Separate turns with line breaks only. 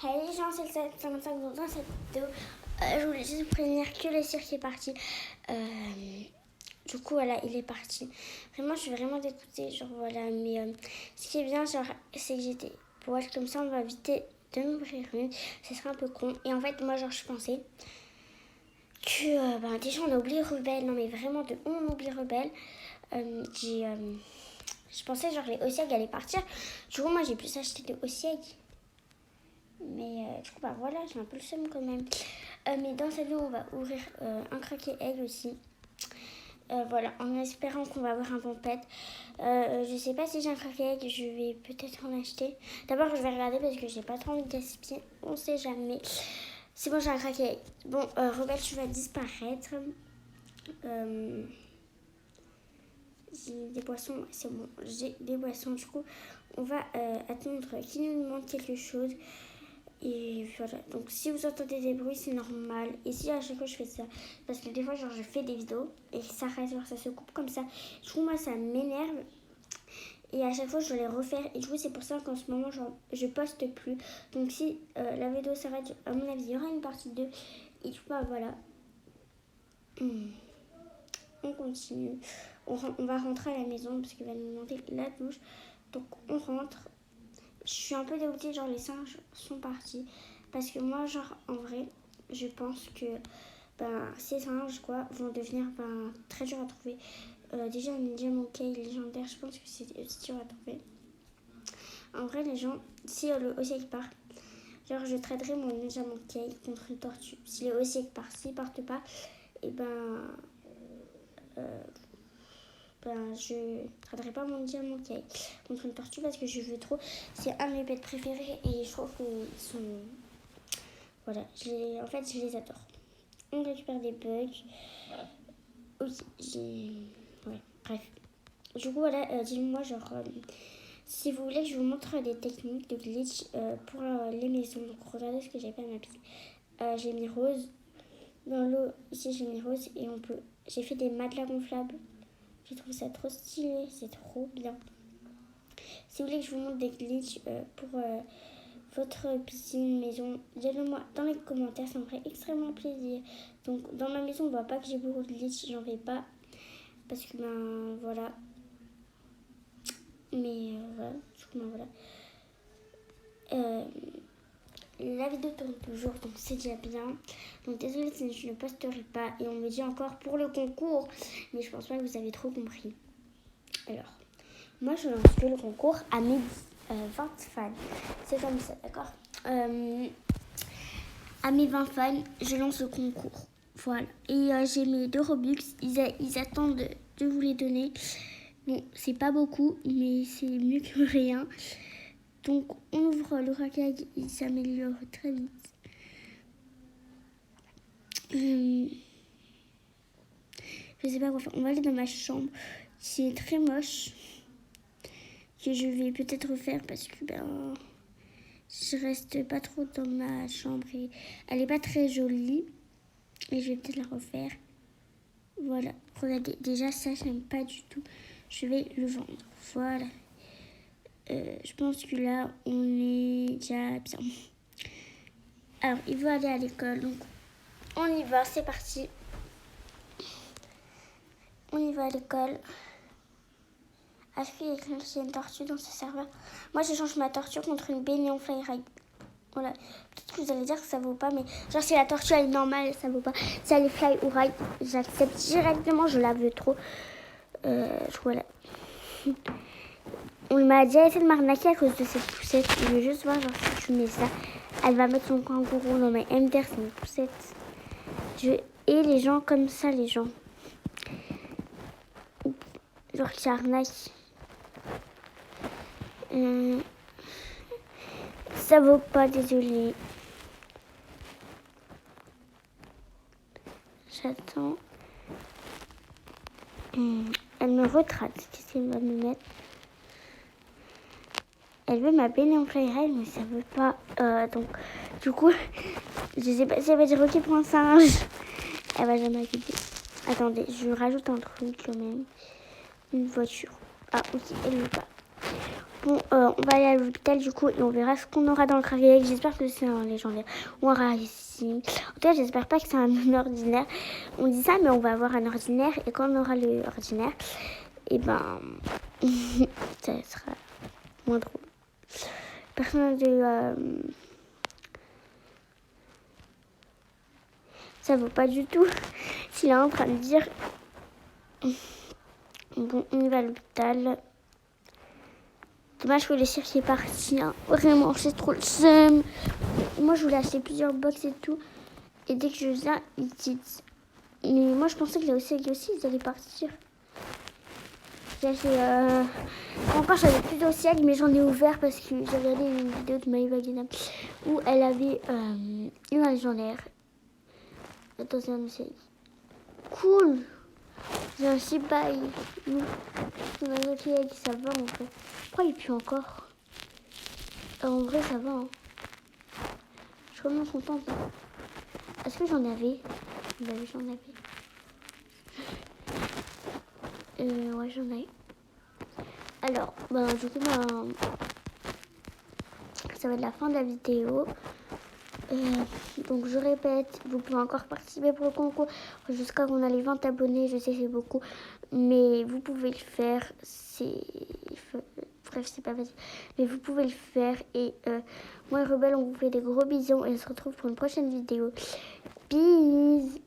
Hey les gens, c'est le 55 dans cette vidéo. Je voulais juste vous prévenir que le cirque est parti. Du coup, voilà, il est parti. Vraiment, je suis vraiment dégoûtée. Genre, voilà. Mais ce qui est bien, genre, c'est que j'étais boîte comme ça, on va éviter de m'ouvrir une. Ce serait un peu con. Et en fait, moi, genre, je pensais que déjà, on a oublié Rebelle. Non, mais vraiment, on oublie Rebelle. Je pensais, genre, les Ossieg allaient partir. Du coup, moi, j'ai pu s'acheter des Ossieg. Mais du coup, bah voilà, j'ai un peu le seum quand même. Mais dans cette vidéo, on va ouvrir un craquet egg aussi. Voilà, en espérant qu'on va avoir un bon pet. Je sais pas si j'ai un craquet egg, je vais peut-être en acheter. D'abord, je vais regarder parce que j'ai pas trop envie de gaspiller. On sait jamais. C'est bon, j'ai un craquet egg. Bon, Rebelle, tu vas disparaître. J'ai des boissons, c'est bon, j'ai des boissons. Du coup, on va attendre qu'il nous demande quelque chose. Et voilà, donc si vous entendez des bruits, c'est normal. Et si à chaque fois je fais ça, parce que des fois, genre, je fais des vidéos et ça reste, genre, ça se coupe comme ça. Du coup, moi, ça m'énerve. Et à chaque fois, je dois les refaire. Et du coup, c'est pour ça qu'en ce moment, genre, je poste plus. Donc, si la vidéo s'arrête, à mon avis, il y aura une partie 2. Et du coup, bah, voilà. On continue. On va rentrer à la maison parce qu'il va nous demander la douche. Donc, on rentre. Je suis un peu dégoûtée, genre les singes sont partis. Parce que moi, genre, en vrai, je pense que ces singes, quoi, vont devenir très durs à trouver. Déjà, un diamant key légendaire, je pense que c'est aussi dur à trouver. En vrai, les gens, si le Ossieg part, genre, je traderai mon diamant key contre une tortue. Si le Ossieg part, s'il parte pas, et je ne traderai pas mon diamant key contre une tortue parce que je veux trop. C'est un de mes pets préférés et je trouve qu'ils sont... Voilà, en fait, je les adore. On récupère des bugs. Ok, ouais, bref. Du coup, voilà, dis-moi, genre, si vous voulez que je vous montre des techniques de glitch pour les maisons. Donc, regardez ce que j'ai fait à ma pile. J'ai mis rose. Dans l'eau, ici, j'ai mis rose et j'ai fait des matelas gonflables. J'ai trouvé ça trop stylé, c'est trop bien. Si vous voulez que je vous montre des glitches pour votre piscine, maison, dites-le moi dans les commentaires, ça me ferait extrêmement plaisir. Donc dans ma maison, on voit pas que j'ai beaucoup de glitches, j'en fais pas. Parce que voilà. Mais voilà, du coup voilà. La vidéo tourne toujours, donc c'est déjà bien. Donc désolée si je ne posterai pas. Et on me dit encore pour le concours. Mais je pense pas que vous avez trop compris. Alors, moi je lance que le concours à mes 20 fans. C'est comme ça, d'accord. À mes 20 fans, je lance le concours. Voilà. Et j'ai mes 2 Robux. Ils attendent de vous les donner. Bon, c'est pas beaucoup, mais c'est mieux que rien. Donc, on ouvre le racket, il s'améliore très vite. Je sais pas quoi faire. On va aller dans ma chambre. C'est très moche. Que je vais peut-être refaire parce que je reste pas trop dans ma chambre et elle est pas très jolie. Et je vais peut-être la refaire. Voilà. Regardez, déjà ça, j'aime pas du tout. Je vais le vendre. Voilà. Je pense que là, on est déjà bien. Alors, il veut aller à l'école. Donc, on y va. C'est parti. On y va à l'école. Est-ce qu'il y a quelqu'un qui a une tortue dans ce serveur? Moi, je change ma tortue contre une Bénéon Fly Ride. Voilà. Peut-être que vous allez dire que ça vaut pas, mais genre, si la tortue elle est normale, ça vaut pas. Si elle est Fly ou Ride, j'accepte directement. Je la veux trop. Voilà. On m'a déjà essayé de m'arnaquer à cause de cette poussette. Je veux juste voir, genre, si tu mets ça, elle va mettre son kangourou dans ma MDR, c'est une poussette. Et les gens comme ça, les gens. Genre qui arnaquent. Ça vaut pas, désolé. J'attends. Elle me retrace. Qu'est-ce qu'elle va me mettre? Elle veut ma peine en Fly mais ça veut pas. Donc, du coup, je sais pas si elle va dire ok pour un singe. Elle va jamais accepter. Attendez, je rajoute un truc quand même. Une voiture. Ah, ok, elle veut pas. Bon, on va aller à l'hôpital du coup et on verra ce qu'on aura dans le gravier. J'espère que c'est un légendaire ou un rarissime. En tout cas, j'espère pas que c'est un ordinaire. On dit ça, mais on va avoir un ordinaire et quand on aura le ordinaire, et ben, ça sera moins drôle. Personne de... ça vaut pas du tout. S'il est en train de dire... Bon, on y va à l'hôpital. Dommage que le cirque est parti. Hein. Vraiment, c'est trop le seum. Moi, je voulais acheter plusieurs box et tout. Et dès que je viens, ils disent... Mais moi, je pensais que les OCG aussi, ils allaient partir. J'ai acheté... Encore, j'avais plus d'OCG, mais j'en ai ouvert parce que j'ai regardé une vidéo de Maëva Guénam où elle avait eu un légendaire. Attends, c'est un OCG. Cool. J'ai un Shibai. On a un OCG, ça va en fait. Je crois qu'il pue encore. En vrai, ça va. Hein. Je suis vraiment contente. Hein. Est-ce que j'en avais? Bah oui, j'en avais. Ouais, j'en ai. Alors, du coup, ça va être la fin de la vidéo. Donc, je répète, vous pouvez encore participer pour le concours jusqu'à qu'on a les 20 abonnés. Je sais, c'est beaucoup, mais vous pouvez le faire. Bref, c'est pas facile, mais vous pouvez le faire. Et moi et Rebelle, on vous fait des gros bisous et on se retrouve pour une prochaine vidéo. Peace.